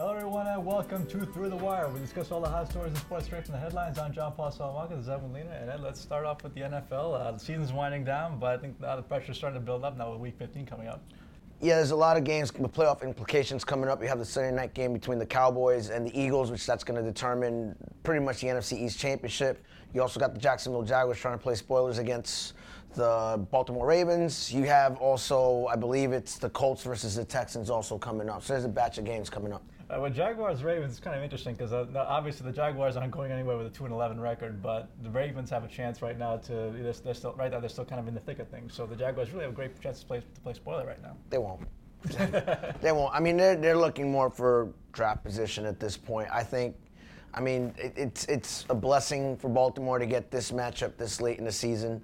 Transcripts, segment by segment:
Hello everyone and welcome to Through the Wire. We discuss all the hot stories in sports straight from the headlines. I'm John Paul Salamanca, this is Evan Molina, and Ed, let's start off with the NFL. The season's winding down, but I think now the pressure's starting to build up now with Week 15 coming up. Yeah, there's a lot of games with playoff implications coming up. You have the Sunday night game between the Cowboys and the Eagles, which that's going to determine pretty much the NFC East Championship. You also got the Jacksonville Jaguars trying to play spoilers against the Baltimore Ravens. You have also, I believe it's the Colts versus the Texans also coming up. So there's a batch of games coming up. With Jaguars-Ravens, it's kind of interesting because obviously the Jaguars aren't going anywhere with a 2-11 record, but the Ravens have a chance right now they're still kind of in the thick of things. So the Jaguars really have a great chance to play spoiler right now. They won't. They won't. I mean, they're looking more for draft position at this point. It's a blessing for Baltimore to get this matchup this late in the season.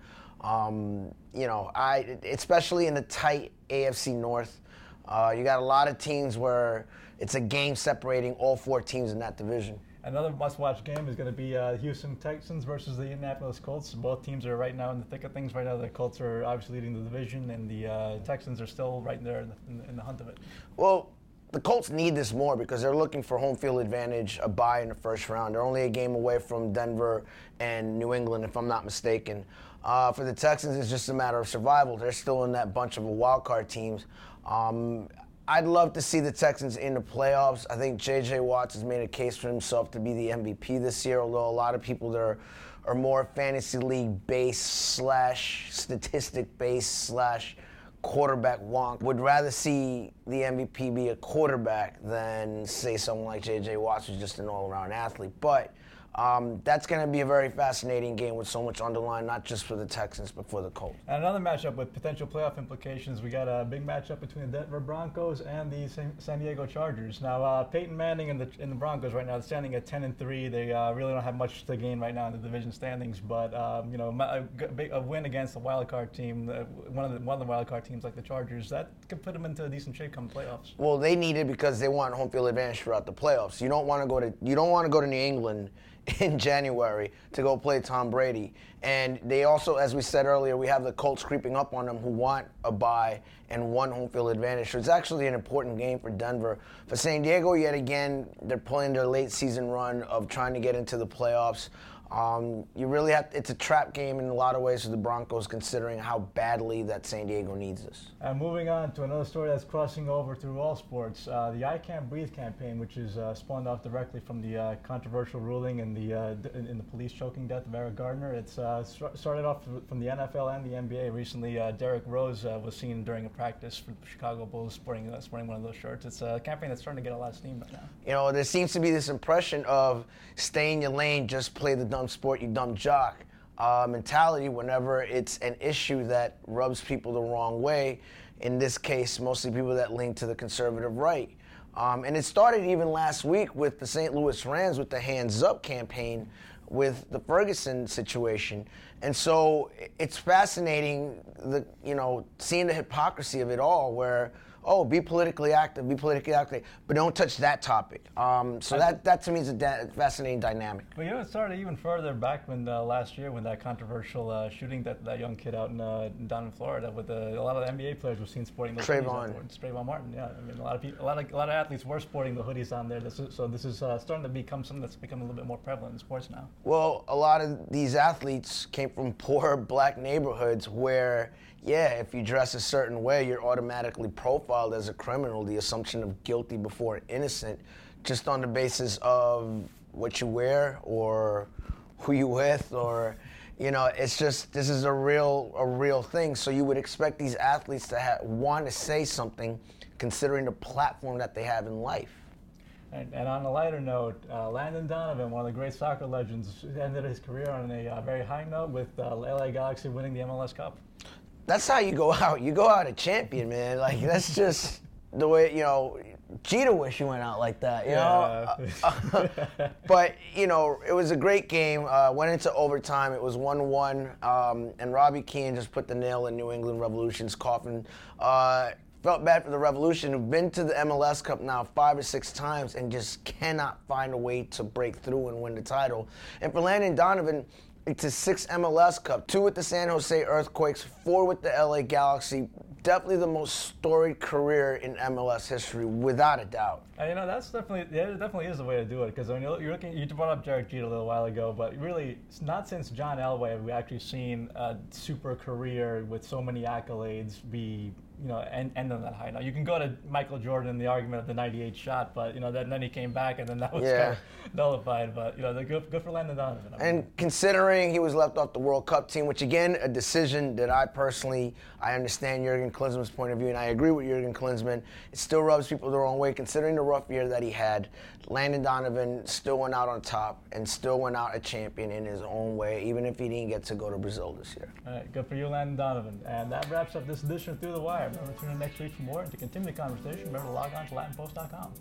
Especially in the tight AFC North, you got a lot of teams where it's a game separating all four teams in that division. Another must-watch game is going to be Houston Texans versus the Indianapolis Colts. Both teams are right now in the thick of things. Right now, the Colts are obviously leading the division, and the Texans are still right there in the hunt of it. Well, the Colts need this more because they're looking for home field advantage, a bye in the first round. They're only a game away from Denver and New England, if I'm not mistaken. For the Texans, it's just a matter of survival. They're still in that bunch of wild card teams. I'd love to see the Texans in the playoffs. I think J.J. Watts has made a case for himself to be the MVP this year, although a lot of people that are more fantasy league-based / statistic-based / quarterback wonk would rather see the MVP be a quarterback than, say, someone like J.J. Watts, who's just an all-around athlete. But that's going to be a very fascinating game with so much underline, not just for the Texans, but for the Colts. And another matchup with potential playoff implications. We got a big matchup between the Denver Broncos and the San Diego Chargers. Now, Peyton Manning in the Broncos right now is standing at 10-3. They really don't have much to gain right now in the division standings, but a win against a wild card team, one of the wild card teams like the Chargers, that could put them into a decent shape come playoffs. Well, they need it because they want home field advantage throughout the playoffs. You don't want to go to New England in January to go play Tom Brady. And they also, as we said earlier, we have the Colts creeping up on them who want a bye and one home field advantage. So it's actually an important game for Denver. For San Diego, yet again, they're playing their late season run of trying to get into the playoffs. It's a trap game in a lot of ways for the Broncos, considering how badly that San Diego needs this. And moving on to another story that's crossing over through all sports, the Cant Breathe campaign, which is spawned off directly from the controversial ruling in the police choking death of Eric Gardner. It's started off from the NFL and the NBA. Recently, Derrick Rose was seen during a practice for the Chicago Bulls sporting one of those shirts. It's a campaign that's starting to get a lot of steam right now. You know, there seems to be this impression of stay in your lane, just play the dumb sport, you dumb jock mentality whenever it's an issue that rubs people the wrong way. In this case, mostly people that lean to the conservative right. And it started even last week with the St. Louis Rams with the Hands Up campaign with the Ferguson situation. And so it's fascinating, seeing the hypocrisy of it all where, be politically active, but don't touch that topic. That to me is a fascinating dynamic. Well, it started even further back when last year when that controversial shooting that young kid out down in Florida with a lot of the NBA players were seen sporting those Trayvon Martin, yeah. I mean, a lot of athletes were sporting the hoodies on there. This is starting to become something that's become a little bit more prevalent in sports now. Well, a lot of these athletes came from poor black neighborhoods where, if you dress a certain way, you're automatically profiled as a criminal, the assumption of guilty before innocent, just on the basis of what you wear or who you with, or, it's just, this is a real thing. So you would expect these athletes to want to say something considering the platform that they have in life. And on a lighter note, Landon Donovan, one of the great soccer legends, ended his career on a very high note with LA Galaxy winning the MLS Cup. That's how you go out. You go out a champion, man. Like, that's just the way, Jeter wish he went out like that, you know? But, it was a great game. Went into overtime. It was 1-1. And Robbie Keane just put the nail in New England Revolution's coffin. Felt bad for the Revolution, who've been to the MLS Cup now 5 or 6 times and just cannot find a way to break through and win the title. And for Landon Donovan, it's his 6th MLS Cup, 2 with the San Jose Earthquakes, 4 with the LA Galaxy, definitely the most storied career in MLS history, without a doubt. And, that's definitely, it definitely is the way to do it, because when you're looking, you brought up Derek Jeter a little while ago, but really, it's not since John Elway have we actually seen a super career with so many accolades be, end on that high. Now, you can go to Michael Jordan in the argument of the 98 shot, but, then he came back, and then that was kind of nullified, but, good for Landon Donovan. And considering he was left off the World Cup team, which, again, a decision that I understand Jurgen Klinsmann's point of view, and I agree with Jurgen Klinsmann. It still rubs people the wrong way, considering the rough year that he had. Landon Donovan still went out on top and still went out a champion in his own way, even if he didn't get to go to Brazil this year. All right, good for you, Landon Donovan. And that wraps up this edition of Through the Wire. Remember to tune in next week for more, and to continue the conversation, remember to log on to LatinPost.com.